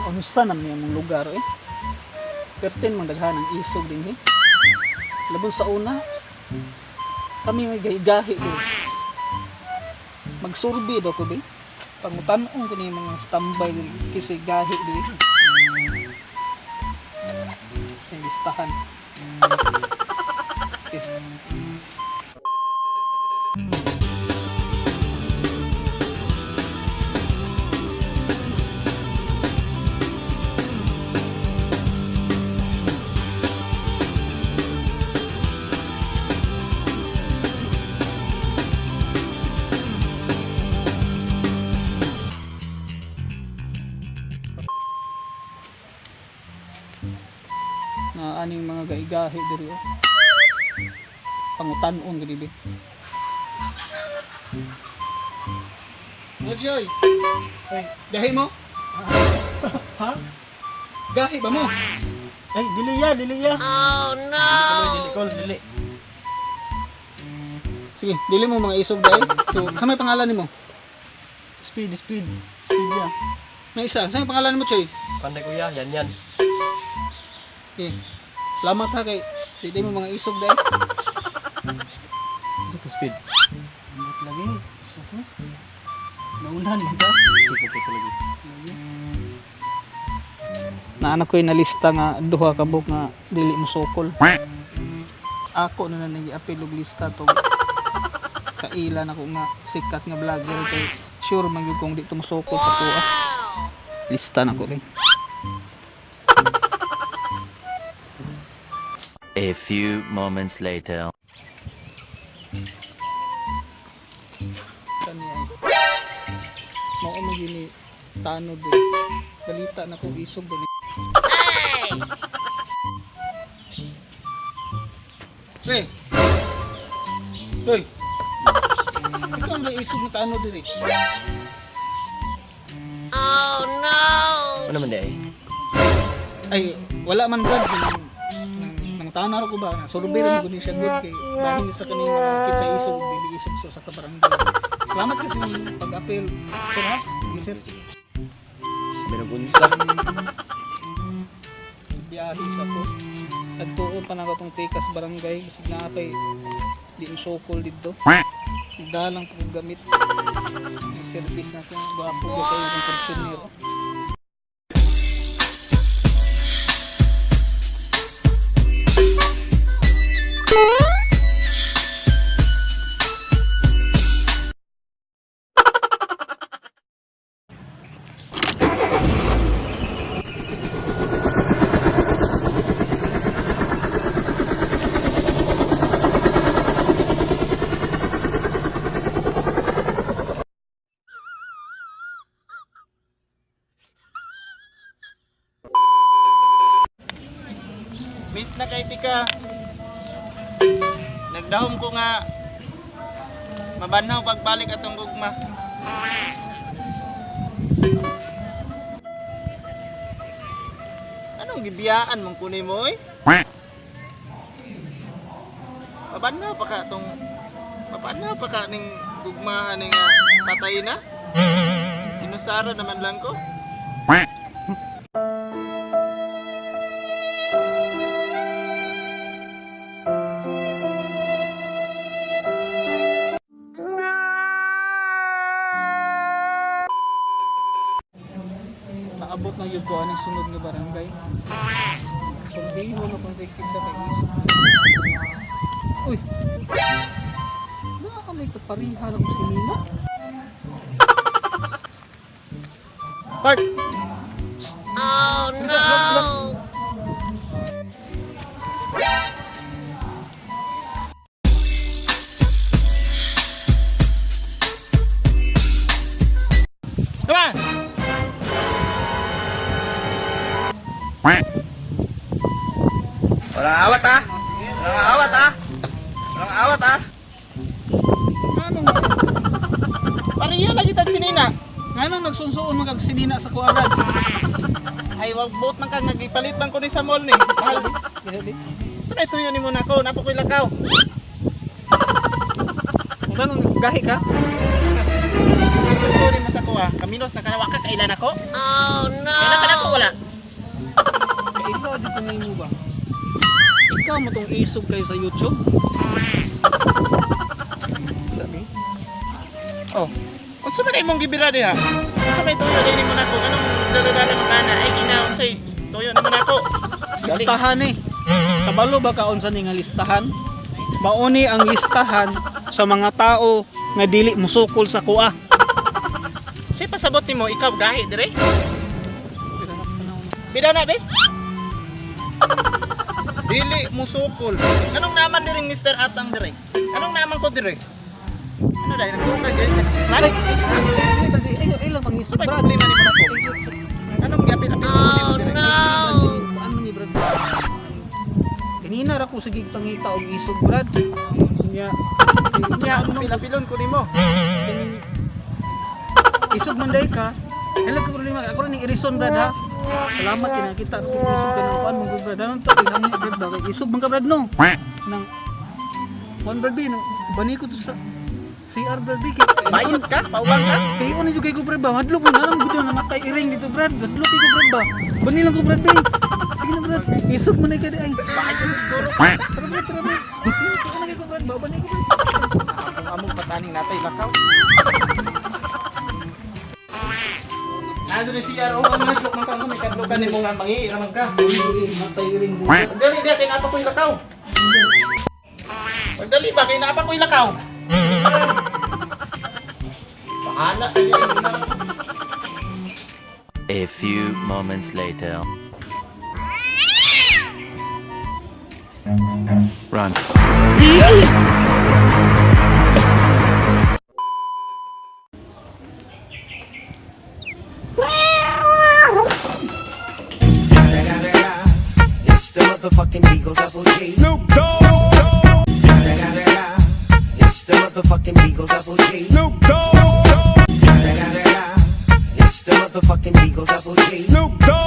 Unsa naman yung lugar eh. Pertin mang daghan ang isog din eh. Labon sa una, kami may gahi-gahi din. Magsurvey daw ko din. Pangutanong ko na yung mga standby din kasi gahi din. Yung listahan. Okay. Na aning mga gaigahi diri oh. Pangutan-on gani be. Mojoy. Ay, gahi mo? Ha? Gahi ba mo? Ay, dili ya. Oh no. Dili. Sige, dili mo mga isog dai. So, sa may pangalan nimo? Speed ya. May isa, sa may pangalan mo, Choy? Panday kuya, yan. Okay. Salamat ha kay hindi mo mga isog dahil. Isa to speed. Salamat lagi. Isa to. Naunahan mo ba? Isa po lagi. Naanak ko yung nalista nga duha ka book nga dili mo sokol. Ako na nag-i-apil og lista to. Kaila na ko nga sikat nga vlogger kay sure man gyud kung di to mo sokol sa tuwa. Lista na ko rin. A few moments later. Kani ay. Mao magini tanod din. Balita na kung isog din. Hey! Hoy! Ikaw ang isog na tanod din. Oh no! Ano man day? Ay, wala man God nang tanar ko ba survey ra mo guni siya good kay bahin sa kaning mga kitsa isog dili isog sa kabarangay. Salamat kasi ng pag-appeal. Sir ha? Sir. Meron unsa. Biyahe sa ko. Nagtuon pa na ko tong Tekas barangay kasi naapay di mo sokol dito. Dalang pag gamit. Yung service na ko gwapo ko kayo ng porsyonero. Miss na kay tika. Nagdahom ko nga mabanaw pagbalik atong gugma. Anong gibiyaan mong kunin mo oy? Mabanaw pa ka ning gugma ning patay na. Inusaro naman lang ko. Naabot na yun ko anong sunod nga barangay. Sumbihin mo na kung tiktik sa kaiisog. Uy! Baka may kaparihan ako si Nina. Bart! Oh no! Come on! Walang awat ha. Anong Pariyo lagi tag sinina. Anong nagsunsuon magag si Nina sa kuaran? Ay wag boat man kang nagipalit man ko ni sa mall ni. Mahal. Grabe. Sunay tuyo ni mo nako, napo ko'y lakaw. Anong gahi ka? Sorry mo sa kuha. Kaminos na kanawa ka kailan ako? Oh no. Kailan ka na ako wala? Kaya ikaw, di ko mo ba? Ikaw mo tong isog kayo sa YouTube? Sabi? Oh. Unsa man imong gibira diha? Unsa may tuyo dinhi mo nako? Anong dala-dala mo kana? Ay ginaon say tuyo naman ako. Listahan eh. Kabalo ba kaon sa nga listahan? Mauni ang listahan sa mga tao nga dili musukol sa kuha. Say pasabot nimo ikaw gahi dire? Bida na be? Dili musukol. Anong naman diring Mr. Atang dire? Anong naman ko dire? Ano dahil nagsuka ganyan? Nani? Ay lang pang Sa may problema nimo nako? Anong gapit-apit mo nimo dire? Ano ni Brad? Kanina ra ko sige pangita og isog Brad. Nya Nya, pilapilon ko nimo. isog man day ka. Hello ko problema ako ning irison Brad ha. Salamat kinakita ko isog ka nang kuan mo Brad. Ano to pinamo Brad ba kay isog man ka Brad no. Nang kuan Brad no. Bani ko to sa CR Brad kay Bayot ka? Pauwang ka? kay ano jud kay ko Brad ba. Madlok mo na lang gud namatay iring dito Brad. Madlok kay ko Brad ba. Bani lang ko Brad Sige na Brad. Isog man ay ka di ay. Bakit yung siguro? Tara Brad. Ito na kay ko Brad ba. Bani ko Brad. Kung among pataning natay lakaw. Ano ni CRO ang maslok man ka may kadlugan nimo nga mangi naman ka. Matay iring Brad. Dali dia kay napa ko ilakaw. Dali ba kay napa ko ilakaw? Bahala sa iyo. A few moments later. Run. It's the motherfucking Eagle Double G. Snoop Dogg. It's the motherfucking Eagle Double G. Snoop Dogg. It's the motherfucking Eagle Double G. Snoop Dogg.